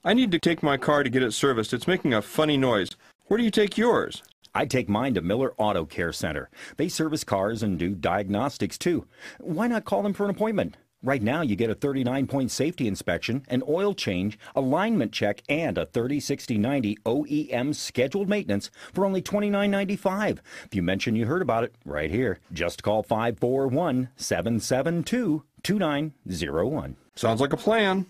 I need to take my car to get it serviced. It's making a funny noise. Where do you take yours? I take mine to Miller Auto Care Center. They service cars and do diagnostics too. Why not call them for an appointment? Right now you get a 39-point safety inspection, an oil change, alignment check, and a 30-60-90 OEM scheduled maintenance for only $29.95. If you mention you heard about it, right here. Just call 541-772-2901. Sounds like a plan.